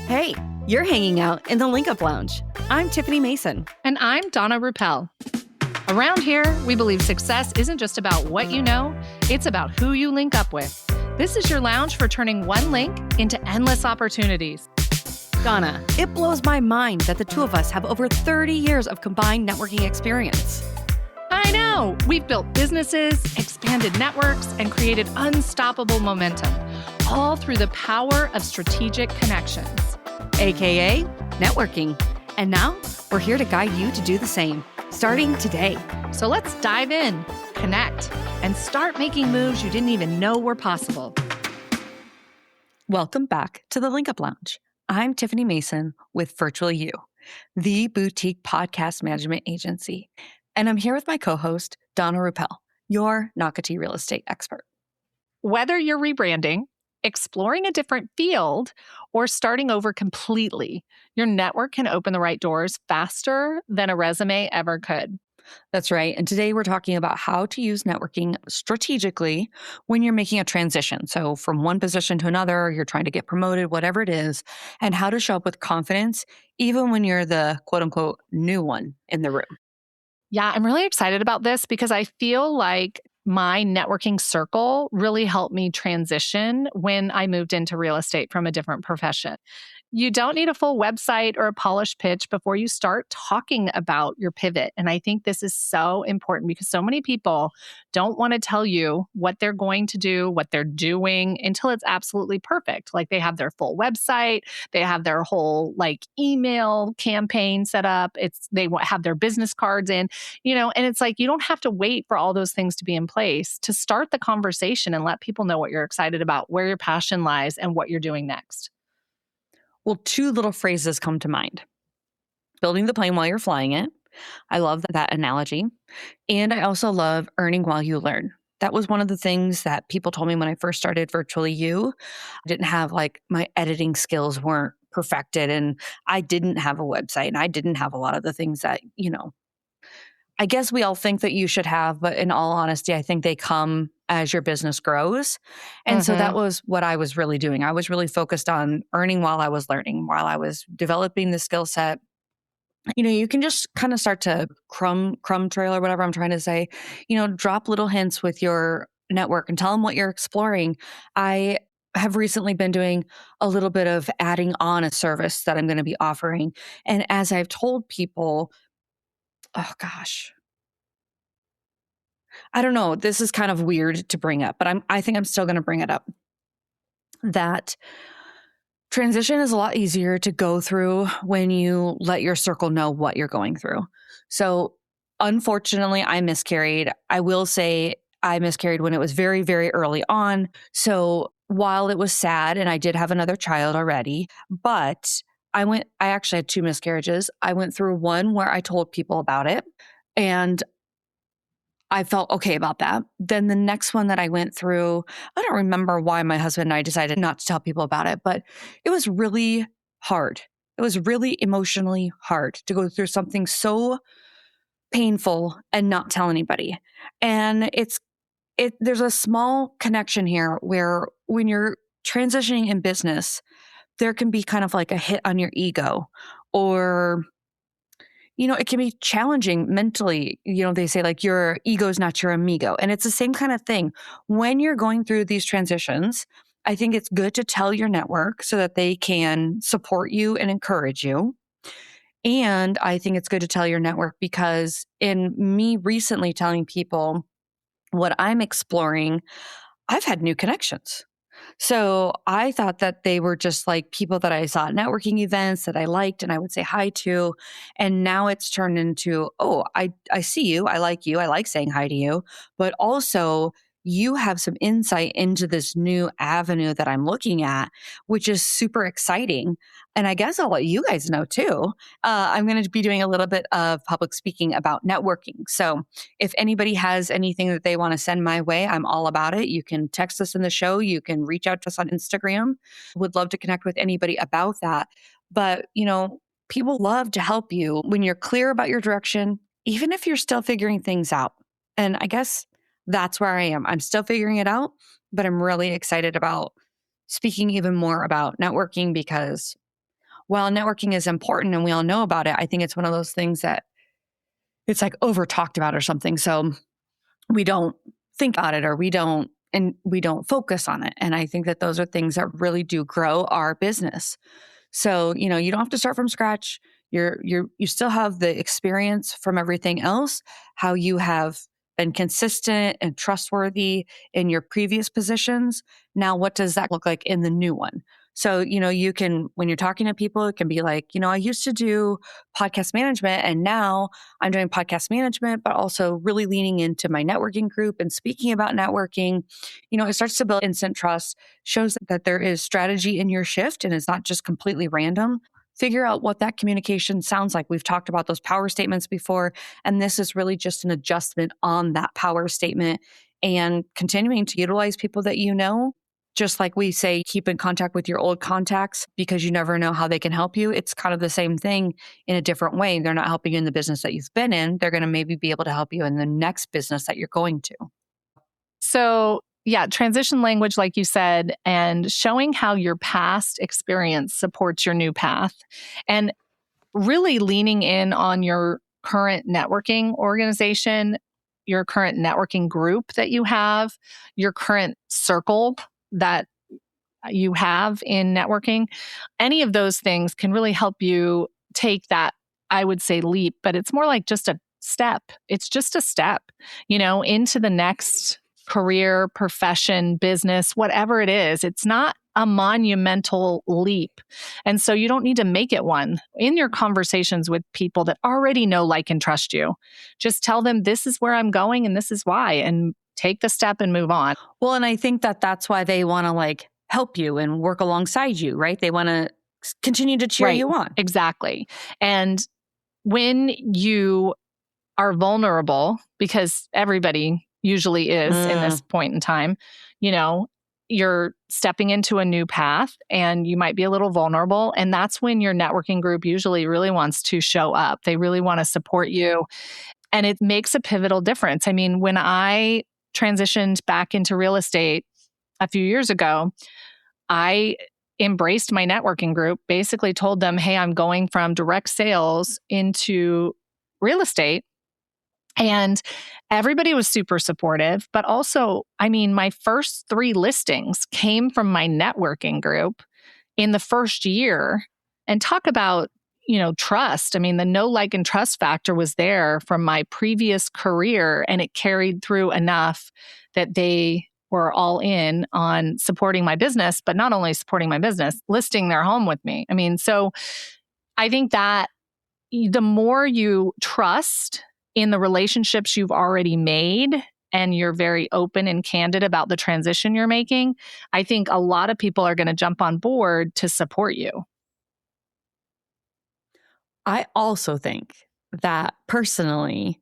Hey, you're hanging out in the Link Up Lounge. I'm Tiffany Mason. And I'm Donna Ruppel. Around here, we believe success isn't just about what you know, it's about who you link up with. This is your lounge for turning one link into endless opportunities. Donna, it blows my mind that the two of us have over 30 years of combined networking experience. I know! We've built businesses, expanded networks, and created unstoppable momentum, all through the power of strategic connections. AKA networking. And now we're here to guide you to do the same, starting today. So let's dive in, connect, and start making moves you didn't even know were possible. Welcome back to the Link Up Lounge. I'm Tiffany Mason with Virtually You, the boutique podcast management agency. And I'm here with my co-host, Donna Ruppel, your Nocatee real estate expert. Whether you're rebranding, exploring a different field, or starting over completely, your network can open the right doors faster than a resume ever could. That's right. And today we're talking about how to use networking strategically when you're making a transition. So from one position to another, you're trying to get promoted, whatever it is, and how to show up with confidence, even when you're the quote unquote new one in the room. Yeah, I'm really excited about this because I feel like my networking circle really helped me transition when I moved into real estate from a different profession. You don't need a full website or a polished pitch before you start talking about your pivot. And I think this is so important because so many people don't want to tell you what they're going to do, what they're doing until it's absolutely perfect. Like they have their full website, they have their whole email campaign set up. They have their business cards in, and it's like you don't have to wait for all those things to be in place to start the conversation and let people know what you're excited about, where your passion lies, and what you're doing next. Well, two little phrases come to mind. Building the plane while you're flying it. I love that analogy. And I also love earning while you learn. That was one of the things that people told me when I first started Virtually You. I didn't have my editing skills weren't perfected and I didn't have a website and I didn't have a lot of the things that, I guess we all think that you should have, but in all honesty, I think they come as your business grows. And so that was what I was really doing. I was really focused on earning while I was learning, while I was developing the skill set. You can just kind of start to crumb trail or whatever I'm trying to say, drop little hints with your network and tell them what you're exploring. I have recently been doing a little bit of adding on a service that I'm going to be offering. And as I've told people, oh gosh, I don't know. This is kind of weird to bring up, but I think I'm still going to bring it up. That transition is a lot easier to go through when you let your circle know what you're going through. So unfortunately, I miscarried. I will say I miscarried when it was very, very early on. So while it was sad and I did have another child already, but I actually had two miscarriages. I went through one where I told people about it and I felt okay about that. Then the next one that I went through, I don't remember why my husband and I decided not to tell people about it, but it was really hard. It was really emotionally hard to go through something so painful and not tell anybody. And there's a small connection here where when you're transitioning in business, there can be kind of like a hit on your ego or it can be challenging mentally. They say your ego is not your amigo. And it's the same kind of thing. When you're going through these transitions, I think it's good to tell your network so that they can support you and encourage you. And I think it's good to tell your network because in me recently telling people what I'm exploring, I've had new connections. So I thought that they were just people that I saw at networking events that I liked and I would say hi to. And now it's turned into, oh, I see you. I like saying hi to you. But also you have some insight into this new avenue that I'm looking at, which is super exciting. And I guess I'll let you guys know too. I'm going to be doing a little bit of public speaking about networking. So if anybody has anything that they want to send my way, I'm all about it. You can text us in the show. You can reach out to us on Instagram. Would love to connect with anybody about that. But, people love to help you when you're clear about your direction, even if you're still figuring things out. And I guess that's where I am. I'm still figuring it out, but I'm really excited about speaking even more about networking because while networking is important and we all know about it, I think it's one of those things that it's like over talked about or something. So we don't think about it, or we don't focus on it. And I think that those are things that really do grow our business. So, you don't have to start from scratch. You still have the experience from everything else, how you have been consistent and trustworthy in your previous positions. Now, what does that look like in the new one? So, you can, when you're talking to people, it can be like, I used to do podcast management and now I'm doing podcast management, but also really leaning into my networking group and speaking about networking. It starts to build instant trust, shows that there is strategy in your shift and it's not just completely random. Figure out what that communication sounds like. We've talked about those power statements before, and this is really just an adjustment on that power statement and continuing to utilize people that you know. Just like we say, keep in contact with your old contacts because you never know how they can help you. It's kind of the same thing in a different way. They're not helping you in the business that you've been in. They're going to maybe be able to help you in the next business that you're going to. So, yeah, transition language, like you said, and showing how your past experience supports your new path, and really leaning in on your current networking organization, your current networking group that you have, your current circle that you have in networking. Any of those things can really help you take that, I would say, leap, but it's more like just a step. It's just a step, into the next career, profession, business, whatever it is. It's not a monumental leap. And so you don't need to make it one. In your conversations with people that already know, like, and trust you, just tell them, this is where I'm going and this is why, and take the step and move on. Well, and I think that that's why they want to help you and work alongside you, right? They want to continue to cheer you on. Exactly. And when you are vulnerable, because everybody usually is in this point in time, you're stepping into a new path and you might be a little vulnerable. And that's when your networking group usually really wants to show up. They really want to support you. And it makes a pivotal difference. I mean, when I transitioned back into real estate a few years ago, I embraced my networking group, basically told them, hey, I'm going from direct sales into real estate. And everybody was super supportive. But also, I mean, my first 3 listings came from my networking group in the first year. And talk about, trust. I mean, the know, like, and trust factor was there from my previous career, and it carried through enough that they were all in on supporting my business, but not only supporting my business, listing their home with me. I mean, so I think that the more you trust in the relationships you've already made, and you're very open and candid about the transition you're making, I think a lot of people are going to jump on board to support you. I also think that personally,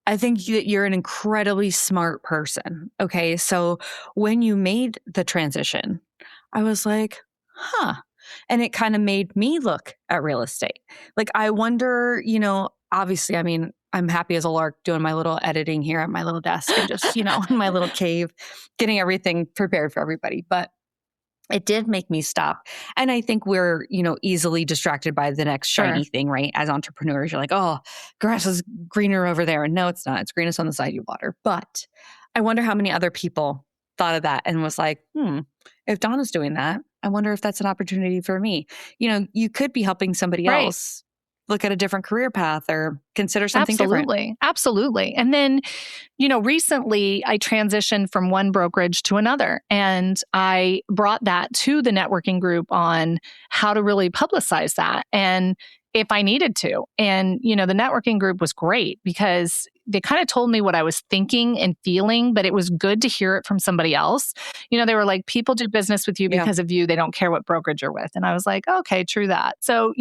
I think that you're an incredibly smart person. Okay. So when you made the transition, I was like, huh. And it kind of made me look at real estate. I wonder, obviously, I mean, I'm happy as a lark doing my little editing here at my little desk and just, in my little cave, getting everything prepared for everybody. But it did make me stop. And I think we're, easily distracted by the next shiny thing, right? As entrepreneurs, you're like, oh, grass is greener over there. And no, it's not. It's greenest on the side you water. But I wonder how many other people thought of that and was like, if Donna's doing that, I wonder if that's an opportunity for me. You could be helping somebody else look at a different career path or consider something different. Absolutely. And then, recently I transitioned from one brokerage to another, and I brought that to the networking group on how to really publicize that, and if I needed to. And, the networking group was great because they kind of told me what I was thinking and feeling, but it was good to hear it from somebody else. They were like, people do business with you because of you. They don't care what brokerage you're with. And I was like, okay, true that. So,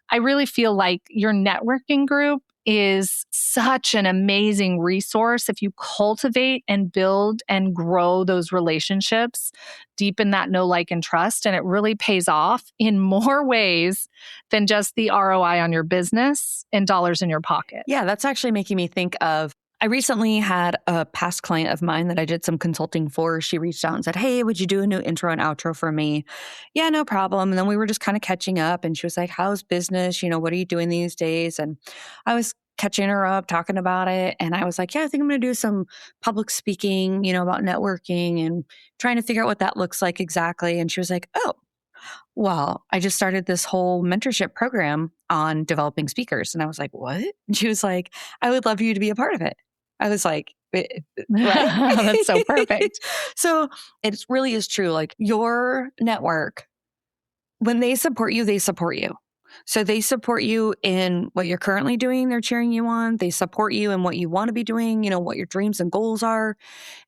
I really feel like your networking group is such an amazing resource if you cultivate and build and grow those relationships, deepen that know, like, and trust. And it really pays off in more ways than just the ROI on your business and dollars in your pocket. Yeah, that's actually making me think of I recently had a past client of mine that I did some consulting for. She reached out and said, "Hey, would you do a new intro and outro for me?" Yeah, no problem. And then we were just kind of catching up and she was like, "How's business? What are you doing these days?" And I was catching her up, talking about it. And I was like, "Yeah, I think I'm going to do some public speaking, about networking and trying to figure out what that looks like exactly." And she was like, "Oh, well, I just started this whole mentorship program on developing speakers." And I was like, "What?" And she was like, "I would love you to be a part of it." I was like, "What?" That's so perfect. So it really is true. Like your network, when they support you, they support you. So they support you in what you're currently doing. They're cheering you on. They support you in what you want to be doing, what your dreams and goals are.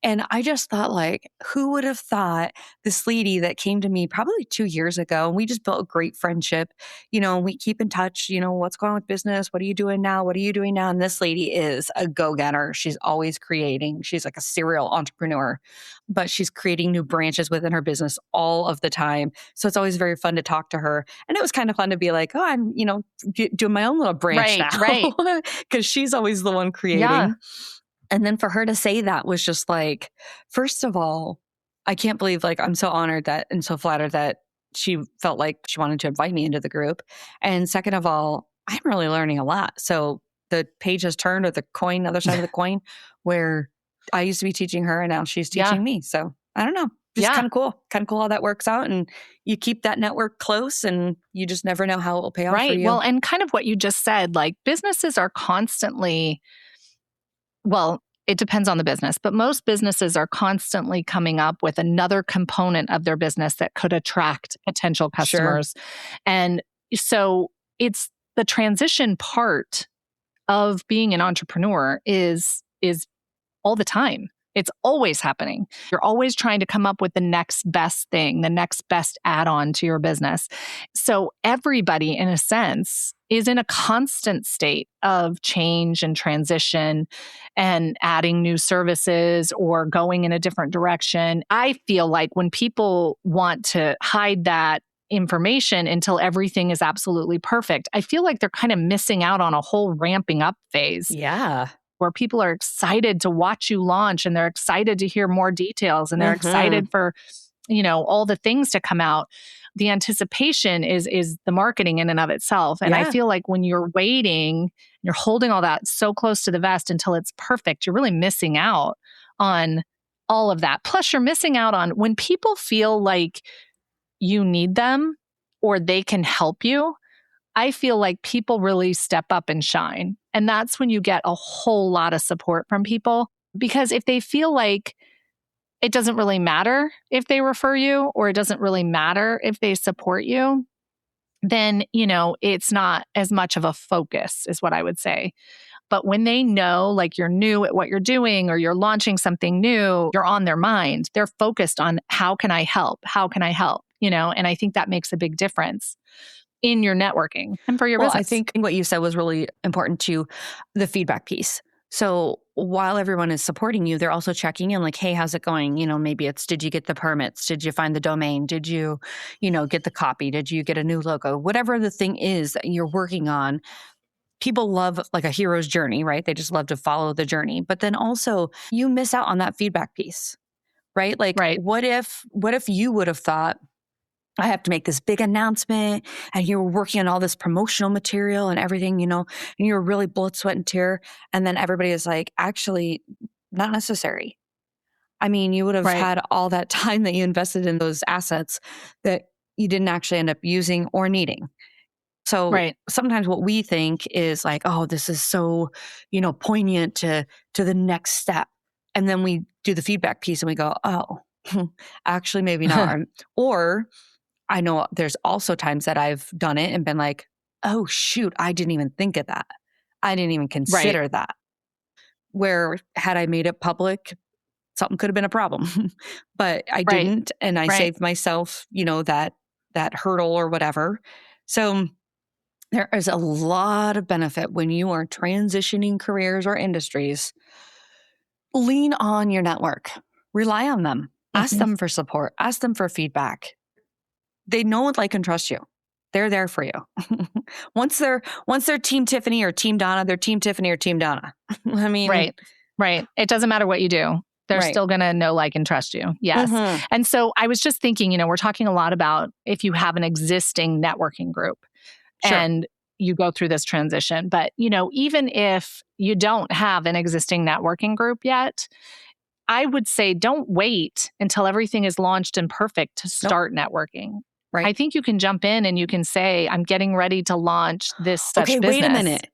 And I just thought, like, who would have thought this lady that came to me probably 2 years ago, and we just built a great friendship, and we keep in touch, what's going on with business? What are you doing now? What are you doing now? And this lady is a go-getter. She's always creating. She's like a serial entrepreneur, but she's creating new branches within her business all of the time. So it's always very fun to talk to her. And it was kind of fun to be like, "Oh, I'm, doing my own little branch now." Right. Because she's always the one creating. Yeah. And then for her to say that was just like, first of all, I can't believe, like, I'm so honored that and so flattered that she felt like she wanted to invite me into the group. And second of all, I'm really learning a lot. So the page has turned, or the other side of the coin, where I used to be teaching her and now she's teaching me. So I don't know. Just kind of cool. Kind of cool how that works out. And you keep that network close and you just never know how it will pay off for you. Well, and kind of what you just said, like businesses are constantly, well, it depends on the business, but most businesses are constantly coming up with another component of their business that could attract potential customers. Sure. And so it's the transition part of being an entrepreneur is all the time. It's always happening. You're always trying to come up with the next best thing, the next best add-on to your business. So everybody, in a sense, is in a constant state of change and transition and adding new services or going in a different direction. I feel like when people want to hide that information until everything is absolutely perfect, I feel like they're kind of missing out on a whole ramping up phase. Yeah. Where people are excited to watch you launch and they're excited to hear more details and they're excited for, all the things to come out. The anticipation is the marketing in and of itself. And I feel like when you're waiting, you're holding all that so close to the vest until it's perfect, you're really missing out on all of that. Plus, you're missing out on when people feel like you need them or they can help you. I feel like people really step up and shine. And that's when you get a whole lot of support from people. Because if they feel like it doesn't really matter if they refer you or it doesn't really matter if they support you, then, it's not as much of a focus is what I would say. But when they know like you're new at what you're doing or you're launching something new, you're on their mind. They're focused on how can I help? How can I help? And I think that makes a big difference in your networking and for your business. I think what you said was really important too, the feedback piece. So while everyone is supporting you, they're also checking in like, "Hey, how's it going?" Maybe it's, did you get the permits? Did you find the domain? Did you, get the copy? Did you get a new logo? Whatever the thing is that you're working on, people love like a hero's journey, right? They just love to follow the journey. But then also you miss out on that feedback piece, right? Like, what if you would have thought, I have to make this big announcement and you were working on all this promotional material and everything, and you were really blood, sweat, and tear. And then everybody is like, actually, not necessary. I mean, you would have had all that time that you invested in those assets that you didn't actually end up using or needing. So sometimes what we think is like, "Oh, this is so, poignant to the next step." And then we do the feedback piece and we go, "Oh, actually, maybe not." Or I know there's also times that I've done it and been like, "Oh, shoot, I didn't even think of that. I didn't even consider that." Where had I made it public, something could have been a problem, but I didn't. And I saved myself, that hurdle or whatever. So there is a lot of benefit when you are transitioning careers or industries. Lean on your network, rely on them, ask them for support, ask them for feedback. They know, like, and trust you. They're there for you. Once they're Team Tiffany or Team Donna, they're Team Tiffany or Team Donna. I mean, Right. It doesn't matter what you do. They're Right. still going to know, like, and trust you. Yes. Mhm. And so I was just thinking, we're talking a lot about if you have an existing networking group Sure. and you go through this transition. But, even if you don't have an existing networking group yet, I would say don't wait until everything is launched and perfect to start networking. Right. I think you can jump in and you can say, I'm getting ready to launch this such Okay, business. wait a minute.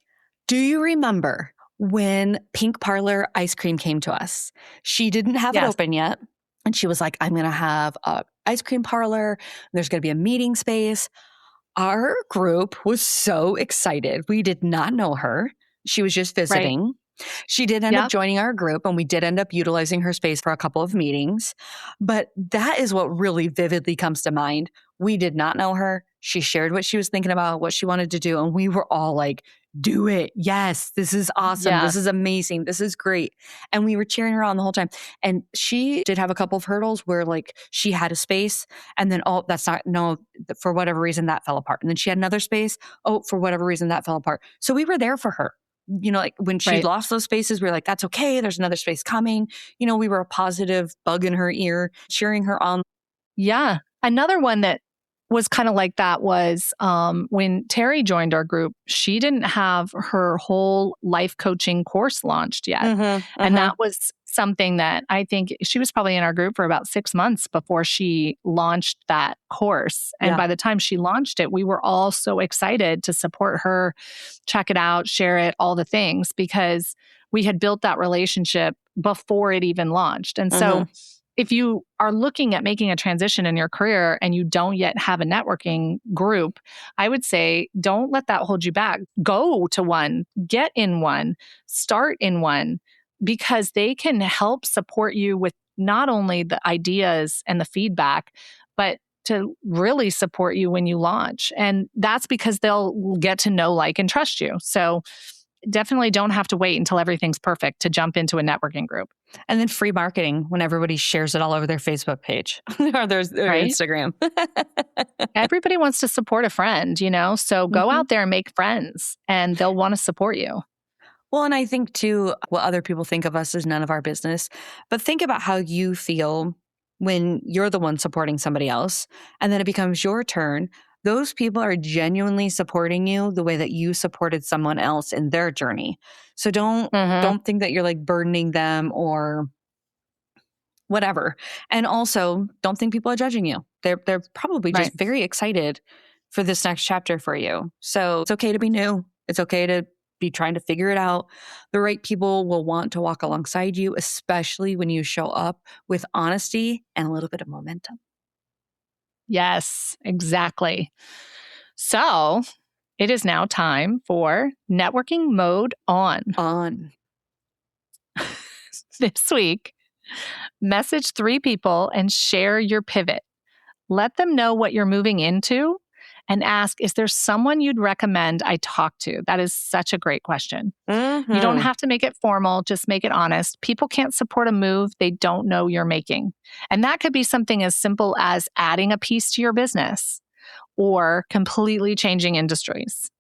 Do you remember when Pink Parlor Ice Cream came to us? She didn't have it Yes. open yet. And she was like, I'm going to have a ice cream parlor. There's going to be a meeting space. Our group was so excited. We did not know her. She was just visiting. She did end up joining our group, and we did end up utilizing her space for a couple of meetings. But that is what really vividly comes to mind. We did not know her. She shared what she was thinking about, what she wanted to do, and we were all like, do it. Yes, this is awesome. Yes. This is amazing. This is great. And we were cheering her on the whole time. And she did have a couple of hurdles where like she had a space and then, for whatever reason that fell apart. And then she had another space. Oh, for whatever reason that fell apart. So we were there for her. Like when she lost those spaces, we were like, that's okay. There's another space coming. We were a positive bug in her ear, cheering her on. Yeah. Another one that was kind of like that was when Terry joined our group, she didn't have her whole life coaching course launched yet. And that was something that I think she was probably in our group for about 6 months before she launched that course. And by the time she launched it, we were all so excited to support her, check it out, share it, all the things, because we had built that relationship before it even launched. And so if you are looking at making a transition in your career and you don't yet have a networking group, I would say don't let that hold you back. Go to one, get in one, start in one, because they can help support you with not only the ideas and the feedback, but to really support you when you launch. And that's because they'll get to know, like, and trust you. So definitely don't have to wait until everything's perfect to jump into a networking group. And then free marketing when everybody shares it all over their Facebook page or their Instagram. Everybody wants to support a friend, so go out there and make friends and they'll want to support you. Well, and I think too, what other people think of us is none of our business, but think about how you feel when you're the one supporting somebody else and then it becomes your turn. Those people are genuinely supporting you the way that you supported someone else in their journey. So don't think that you're like burdening them or whatever. And also don't think people are judging you. They're probably just very excited for this next chapter for you. So it's okay to be new. It's okay to be trying to figure it out. The right people will want to walk alongside you, especially when you show up with honesty and a little bit of momentum. Yes, exactly. So it is now time for networking mode on. This week, message 3 people and share your pivot. Let them know what you're moving into and ask, is there someone you'd recommend I talk to? That is such a great question. You don't have to make it formal, just make it honest. People can't support a move they don't know you're making. And that could be something as simple as adding a piece to your business or completely changing industries.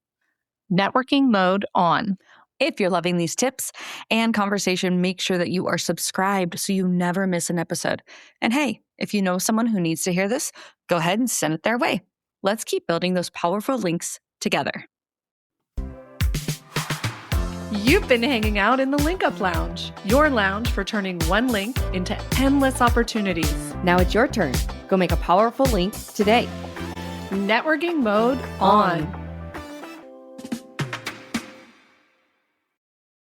Networking mode on. If you're loving these tips and conversation, make sure that you are subscribed so you never miss an episode. And hey, if you know someone who needs to hear this, go ahead and send it their way. Let's keep building those powerful links together. You've been hanging out in the Link Up Lounge, your lounge for turning one link into endless opportunities. Now it's your turn. Go make a powerful link today. Networking mode on.